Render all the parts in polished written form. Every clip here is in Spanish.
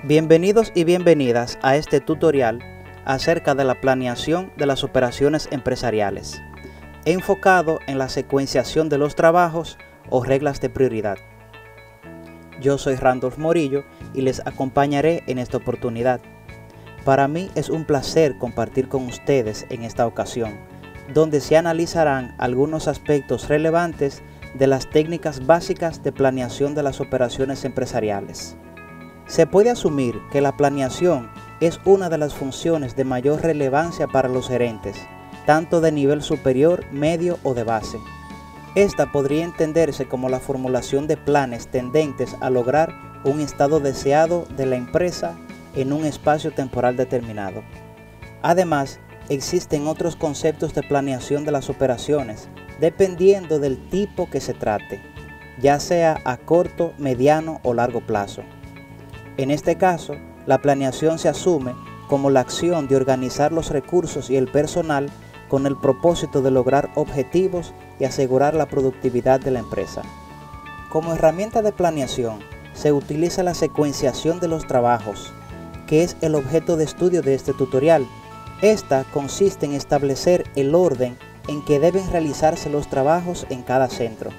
Bienvenidos y bienvenidas a este tutorial acerca de la planeación de las operaciones empresariales, enfocado en la secuenciación de los trabajos o reglas de prioridad. Yo soy Randolph Morillo y les acompañaré en esta oportunidad. Para mí es un placer compartir con ustedes en esta ocasión, donde se analizarán algunos aspectos relevantes de las técnicas básicas de planeación de las operaciones empresariales. Se puede asumir que la planeación es una de las funciones de mayor relevancia para los gerentes, tanto de nivel superior, medio o de base. Esta podría entenderse como la formulación de planes tendentes a lograr un estado deseado de la empresa en un espacio temporal determinado. Además, existen otros conceptos de planeación de las operaciones, dependiendo del tipo que se trate, ya sea a corto, mediano o largo plazo. En este caso, la planeación se asume como la acción de organizar los recursos y el personal con el propósito de lograr objetivos y asegurar la productividad de la empresa. Como herramienta de planeación, se utiliza la secuenciación de los trabajos, que es el objeto de estudio de este tutorial. Esta consiste en establecer el orden en que deben realizarse los trabajos en cada centro.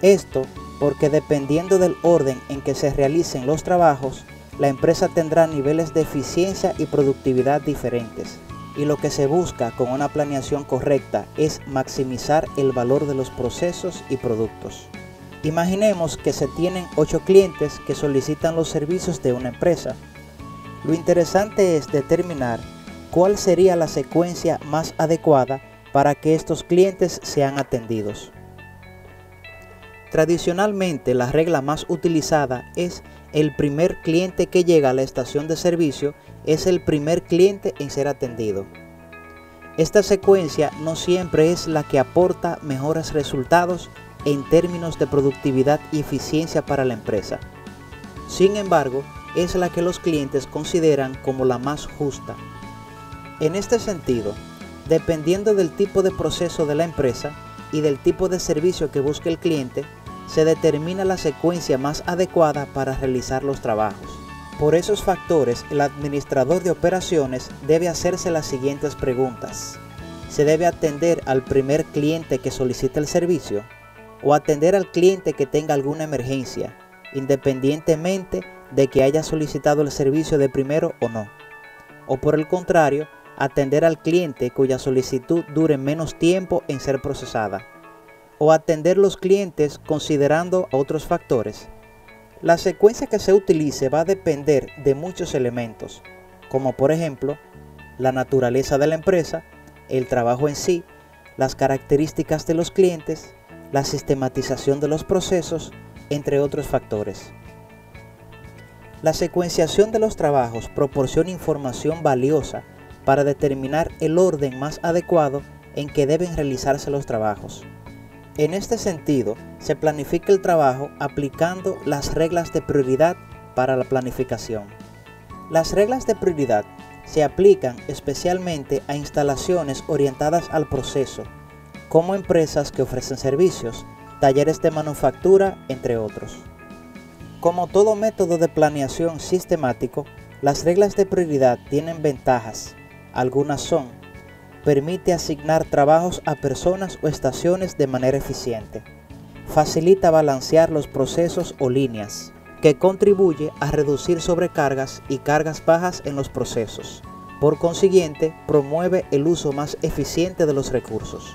Esto porque dependiendo del orden en que se realicen los trabajos, la empresa tendrá niveles de eficiencia y productividad diferentes, y lo que se busca con una planeación correcta es maximizar el valor de los procesos y productos. Imaginemos que se tienen 8 clientes que solicitan los servicios de una empresa. Lo interesante es determinar cuál sería la secuencia más adecuada para que estos clientes sean atendidos. Tradicionalmente, la regla más utilizada es el primer cliente que llega a la estación de servicio es el primer cliente en ser atendido. Esta secuencia no siempre es la que aporta mejores resultados en términos de productividad y eficiencia para la empresa. Sin embargo, es la que los clientes consideran como la más justa. En este sentido, dependiendo del tipo de proceso de la empresa y del tipo de servicio que busque el cliente, se determina la secuencia más adecuada para realizar los trabajos. Por esos factores, el administrador de operaciones debe hacerse las siguientes preguntas. ¿Se debe atender al primer cliente que solicita el servicio? ¿O atender al cliente que tenga alguna emergencia, independientemente de que haya solicitado el servicio de primero o no? ¿O por el contrario, atender al cliente cuya solicitud dure menos tiempo en ser procesada? ¿O atender los clientes considerando otros factores? La secuencia que se utilice va a depender de muchos elementos, como por ejemplo, la naturaleza de la empresa, el trabajo en sí, las características de los clientes, la sistematización de los procesos, entre otros factores. La secuenciación de los trabajos proporciona información valiosa para determinar el orden más adecuado en que deben realizarse los trabajos. En este sentido, se planifica el trabajo aplicando las reglas de prioridad para la planificación. Las reglas de prioridad se aplican especialmente a instalaciones orientadas al proceso, como empresas que ofrecen servicios, talleres de manufactura, entre otros. Como todo método de planeación sistemático, las reglas de prioridad tienen ventajas. Algunas son: permite asignar trabajos a personas o estaciones de manera eficiente. Facilita balancear los procesos o líneas, que contribuye a reducir sobrecargas y cargas bajas en los procesos. Por consiguiente, promueve el uso más eficiente de los recursos.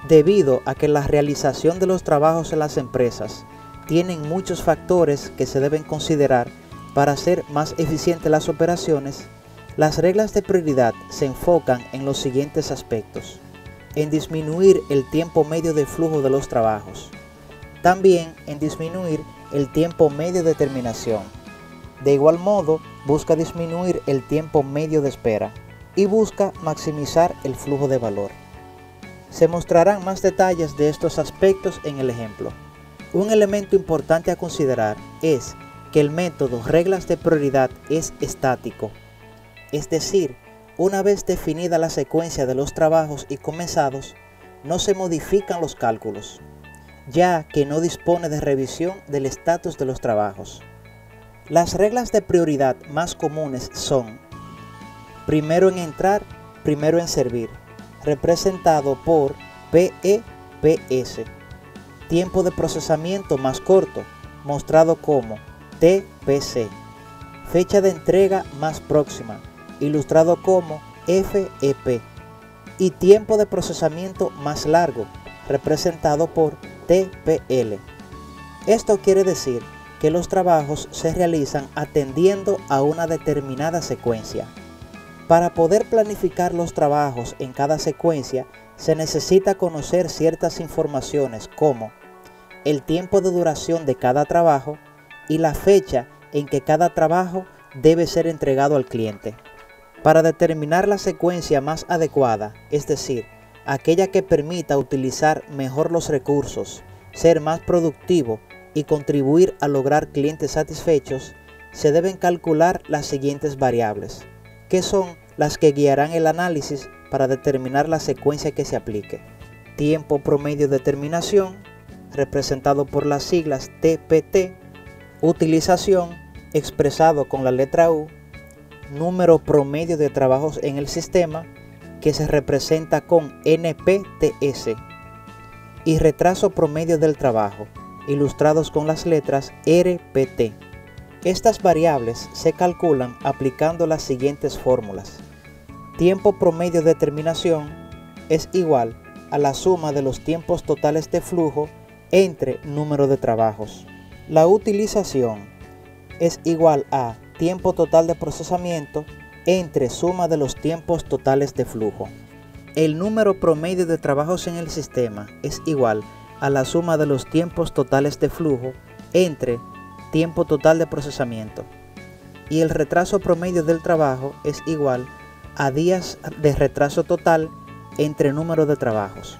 Debido a que la realización de los trabajos en las empresas tienen muchos factores que se deben considerar para hacer más eficientes las operaciones, las reglas de prioridad se enfocan en los siguientes aspectos: en disminuir el tiempo medio de flujo de los trabajos, también en disminuir el tiempo medio de terminación. De igual modo, busca disminuir el tiempo medio de espera y busca maximizar el flujo de valor. Se mostrarán más detalles de estos aspectos en el ejemplo. Un elemento importante a considerar es que el método reglas de prioridad es estático. Es decir, una vez definida la secuencia de los trabajos y comenzados, no se modifican los cálculos, ya que no dispone de revisión del estatus de los trabajos. Las reglas de prioridad más comunes son: primero en entrar, primero en servir, representado por PEPS. Tiempo de procesamiento más corto, mostrado como TPC. Fecha de entrega más próxima, ilustrado como FEP. Y tiempo de procesamiento más largo, representado por TPL. Esto quiere decir que los trabajos se realizan atendiendo a una determinada secuencia. Para poder planificar los trabajos en cada secuencia, se necesita conocer ciertas informaciones como el tiempo de duración de cada trabajo y la fecha en que cada trabajo debe ser entregado al cliente. Para determinar la secuencia más adecuada, es decir, aquella que permita utilizar mejor los recursos, ser más productivo y contribuir a lograr clientes satisfechos, se deben calcular las siguientes variables, que son las que guiarán el análisis para determinar la secuencia que se aplique. Tiempo promedio de terminación, representado por las siglas TPT, utilización, expresado con la letra U, número promedio de trabajos en el sistema, que se representa con NPTS, y retraso promedio del trabajo, ilustrados con las letras RPT. Estas variables se calculan aplicando las siguientes fórmulas. Tiempo promedio de terminación es igual a la suma de los tiempos totales de flujo entre número de trabajos. La utilización es igual a tiempo total de procesamiento entre suma de los tiempos totales de flujo. El número promedio de trabajos en el sistema es igual a la suma de los tiempos totales de flujo entre tiempo total de procesamiento. Y el retraso promedio del trabajo es igual a días de retraso total entre número de trabajos.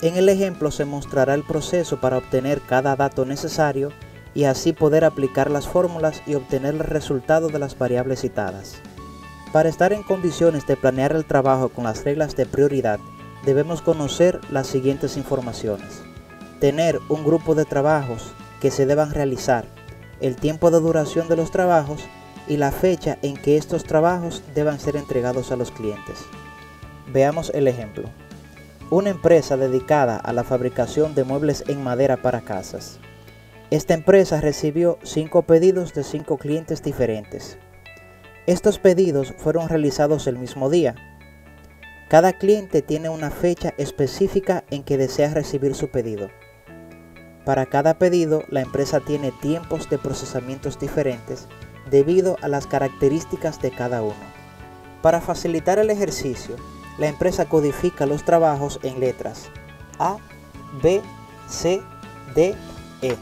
En el ejemplo se mostrará el proceso para obtener cada dato necesario y así poder aplicar las fórmulas y obtener el resultado de las variables citadas. Para estar en condiciones de planear el trabajo con las reglas de prioridad, debemos conocer las siguientes informaciones. Tener un grupo de trabajos que se deban realizar, el tiempo de duración de los trabajos y la fecha en que estos trabajos deban ser entregados a los clientes. Veamos el ejemplo. Una empresa dedicada a la fabricación de muebles en madera para casas. Esta empresa recibió 5 pedidos de 5 clientes diferentes. Estos pedidos fueron realizados el mismo día. Cada cliente tiene una fecha específica en que desea recibir su pedido. Para cada pedido, la empresa tiene tiempos de procesamientos diferentes debido a las características de cada uno. Para facilitar el ejercicio, la empresa codifica los trabajos en letras A, B, C, D, E.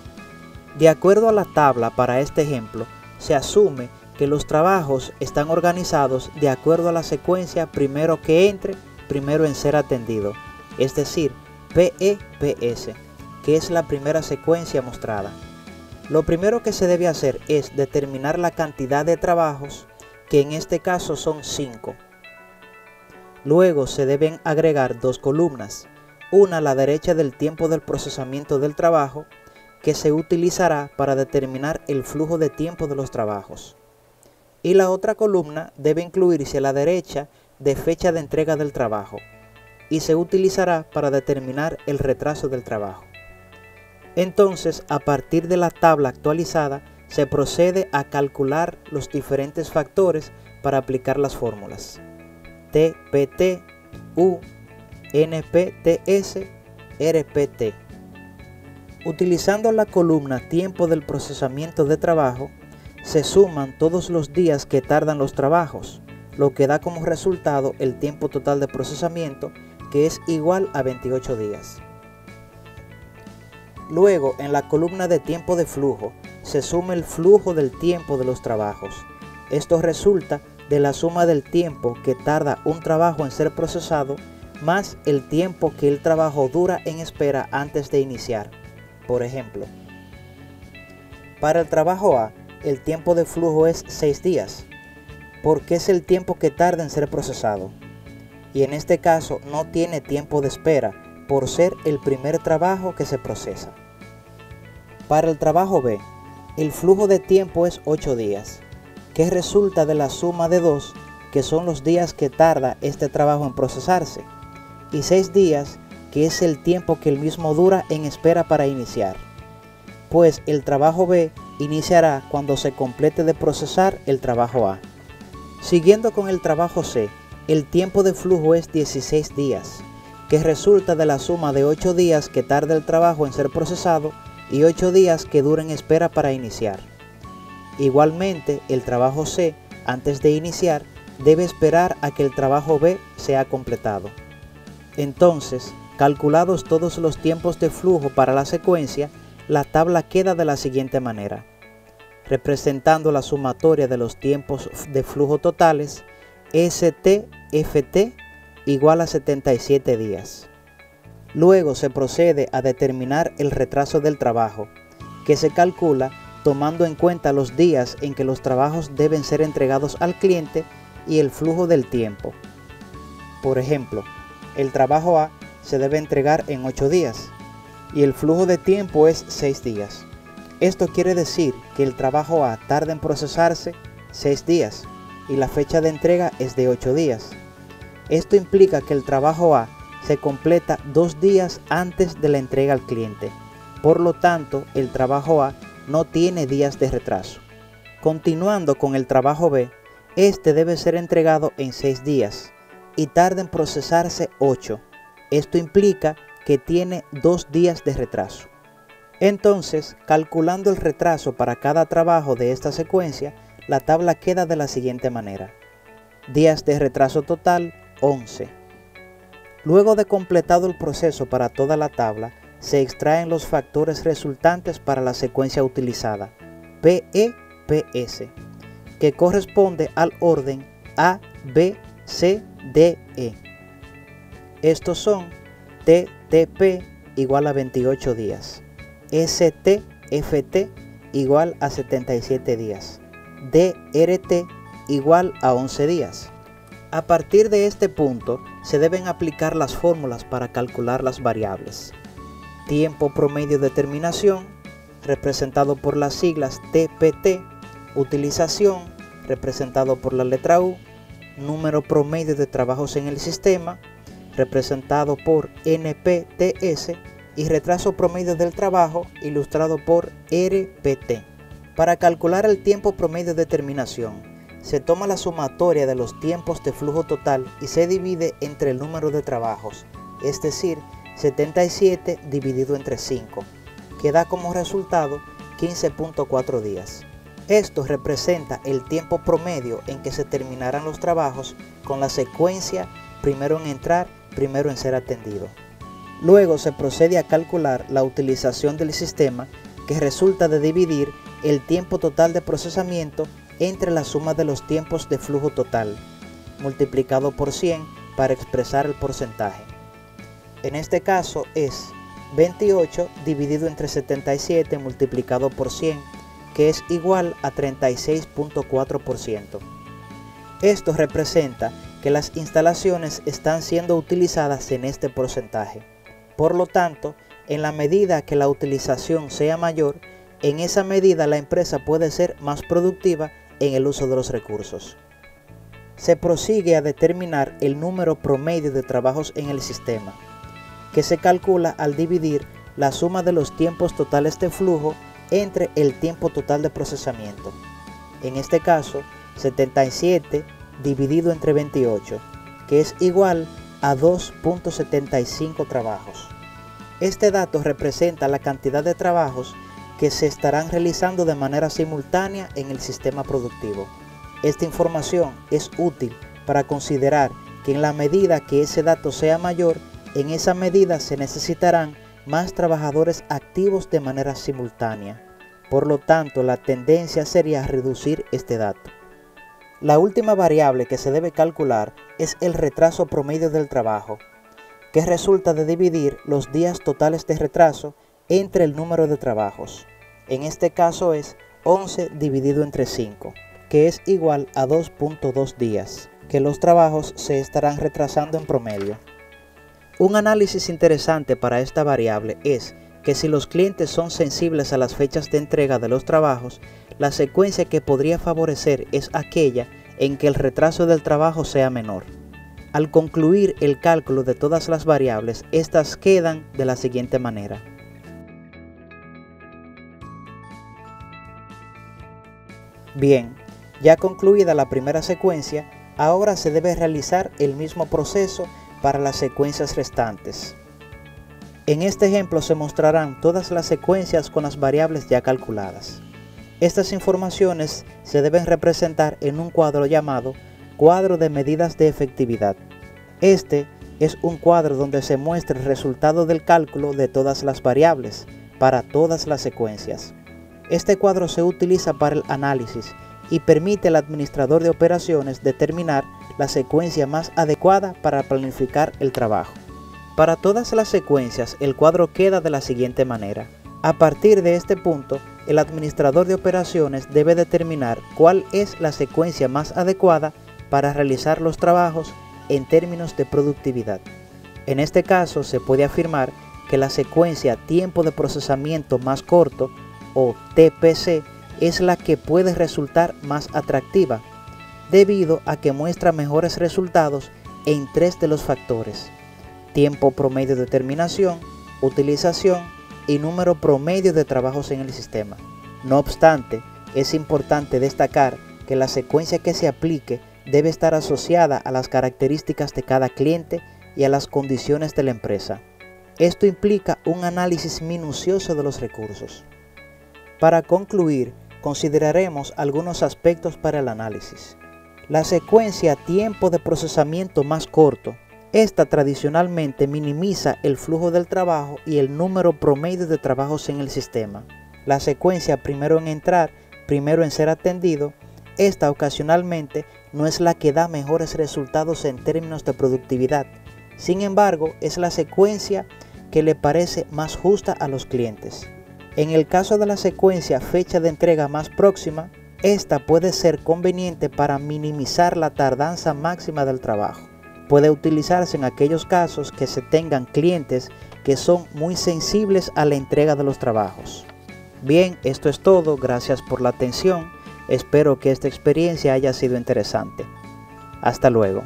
De acuerdo a la tabla para este ejemplo, se asume que los trabajos están organizados de acuerdo a la secuencia primero que entre, primero en ser atendido, es decir, PEPS, que es la primera secuencia mostrada. Lo primero que se debe hacer es determinar la cantidad de trabajos, que en este caso son 5. Luego se deben agregar 2 columnas, una a la derecha del tiempo del procesamiento del trabajo, que se utilizará para determinar el flujo de tiempo de los trabajos. Y la otra columna debe incluirse a la derecha de fecha de entrega del trabajo, y se utilizará para determinar el retraso del trabajo. Entonces, a partir de la tabla actualizada, se procede a calcular los diferentes factores para aplicar las fórmulas. TPT, U, NPTS, RPT. Utilizando la columna tiempo del procesamiento de trabajo, se suman todos los días que tardan los trabajos, lo que da como resultado el tiempo total de procesamiento, que es igual a 28 días. Luego, en la columna de tiempo de flujo, se suma el flujo del tiempo de los trabajos. Esto resulta de la suma del tiempo que tarda un trabajo en ser procesado más el tiempo que el trabajo dura en espera antes de iniciar. Por ejemplo, para el trabajo A, el tiempo de flujo es 6 días, porque es el tiempo que tarda en ser procesado. Y en este caso no tiene tiempo de espera, por ser el primer trabajo que se procesa. Para el trabajo B, El flujo de tiempo es 8 días, que resulta de la suma de 2, que son los días que tarda este trabajo en procesarse, y 6 días, que es el tiempo que el mismo dura en espera para iniciar. Pues el trabajo B iniciará cuando se complete de procesar el trabajo A. Siguiendo con el trabajo C, el tiempo de flujo es 16 días, que resulta de la suma de 8 días que tarda el trabajo en ser procesado y 8 días que dura en espera para iniciar. Igualmente, el trabajo C, antes de iniciar, debe esperar a que el trabajo B sea completado. Entonces, calculados todos los tiempos de flujo para la secuencia, la tabla queda de la siguiente manera, representando la sumatoria de los tiempos de flujo totales, ST/FT igual a 77 días. Luego se procede a determinar el retraso del trabajo, que se calcula tomando en cuenta los días en que los trabajos deben ser entregados al cliente y el flujo del tiempo. Por ejemplo, el trabajo A se debe entregar en 8 días y el flujo de tiempo es 6 días. Esto quiere decir que el trabajo A tarda en procesarse 6 días y la fecha de entrega es de 8 días. Esto implica que el trabajo A se completa 2 días antes de la entrega al cliente. Por lo tanto, el trabajo A no tiene días de retraso. Continuando con el trabajo B, este debe ser entregado en 6 días y tarda en procesarse 8. Esto implica que tiene 2 días de retraso. Entonces, calculando el retraso para cada trabajo de esta secuencia, la tabla queda de la siguiente manera. Días de retraso total, 11. Luego de completado el proceso para toda la tabla, se extraen los factores resultantes para la secuencia utilizada, PE-PS, que corresponde al orden A, B, C, D, E. Estos son TTP igual a 28 días, ST/FT igual a 77 días, DRT igual a 11 días. A partir de este punto, se deben aplicar las fórmulas para calcular las variables. Tiempo promedio de terminación, representado por las siglas TPT, utilización, representado por la letra U, número promedio de trabajos en el sistema, representado por NPTS, y retraso promedio del trabajo, ilustrado por RPT. Para calcular el tiempo promedio de terminación, se toma la sumatoria de los tiempos de flujo total y se divide entre el número de trabajos, es decir, 77 dividido entre 5, que da como resultado 15.4 días. Esto representa el tiempo promedio en que se terminarán los trabajos con la secuencia primero en entrar, primero en ser atendido. Luego se procede a calcular la utilización del sistema, que resulta de dividir el tiempo total de procesamiento entre la suma de los tiempos de flujo total, multiplicado por 100 para expresar el porcentaje. En este caso es 28 dividido entre 77 multiplicado por 100, que es igual a 36.4%. Esto representa que las instalaciones están siendo utilizadas en este porcentaje. Por lo tanto, en la medida que la utilización sea mayor, en esa medida la empresa puede ser más productiva en el uso de los recursos. Se prosigue a determinar el número promedio de trabajos en el sistema, que se calcula al dividir la suma de los tiempos totales de flujo entre el tiempo total de procesamiento. En este caso, 77 dividido entre 28, que es igual a 2.75 trabajos. Este dato representa la cantidad de trabajos que se estarán realizando de manera simultánea en el sistema productivo. Esta información es útil para considerar que en la medida que ese dato sea mayor, en esa medida se necesitarán más trabajadores activos de manera simultánea. Por lo tanto, la tendencia sería reducir este dato. La última variable que se debe calcular es el retraso promedio del trabajo, que resulta de dividir los días totales de retraso entre el número de trabajos. En este caso es 11 dividido entre 5, que es igual a 2.2 días, que los trabajos se estarán retrasando en promedio. Un análisis interesante para esta variable es que si los clientes son sensibles a las fechas de entrega de los trabajos, la secuencia que podría favorecer es aquella en que el retraso del trabajo sea menor. Al concluir el cálculo de todas las variables, estas quedan de la siguiente manera. Bien, ya concluida la primera secuencia, ahora se debe realizar el mismo proceso para las secuencias restantes. En este ejemplo se mostrarán todas las secuencias con las variables ya calculadas. Estas informaciones se deben representar en un cuadro llamado cuadro de medidas de efectividad. Este es un cuadro donde se muestra el resultado del cálculo de todas las variables para todas las secuencias. Este cuadro se utiliza para el análisis y permite al administrador de operaciones determinar la secuencia más adecuada para planificar el trabajo. Para todas las secuencias, el cuadro queda de la siguiente manera. A partir de este punto, el administrador de operaciones debe determinar cuál es la secuencia más adecuada para realizar los trabajos en términos de productividad. En este caso, se puede afirmar que la secuencia tiempo de procesamiento más corto, o TPC, es la que puede resultar más atractiva, debido a que muestra mejores resultados en 3 de los factores: tiempo promedio de terminación, utilización y número promedio de trabajos en el sistema. No obstante, es importante destacar que la secuencia que se aplique debe estar asociada a las características de cada cliente y a las condiciones de la empresa. Esto implica un análisis minucioso de los recursos. Para concluir, consideraremos algunos aspectos para el análisis. La secuencia tiempo de procesamiento más corto. Esta tradicionalmente minimiza el flujo del trabajo y el número promedio de trabajos en el sistema. La secuencia primero en entrar, primero en ser atendido. Esta ocasionalmente no es la que da mejores resultados en términos de productividad. Sin embargo, es la secuencia que le parece más justa a los clientes. En el caso de la secuencia fecha de entrega más próxima, esta puede ser conveniente para minimizar la tardanza máxima del trabajo. Puede utilizarse en aquellos casos que se tengan clientes que son muy sensibles a la entrega de los trabajos. Bien, esto es todo. Gracias por la atención. Espero que esta experiencia haya sido interesante. Hasta luego.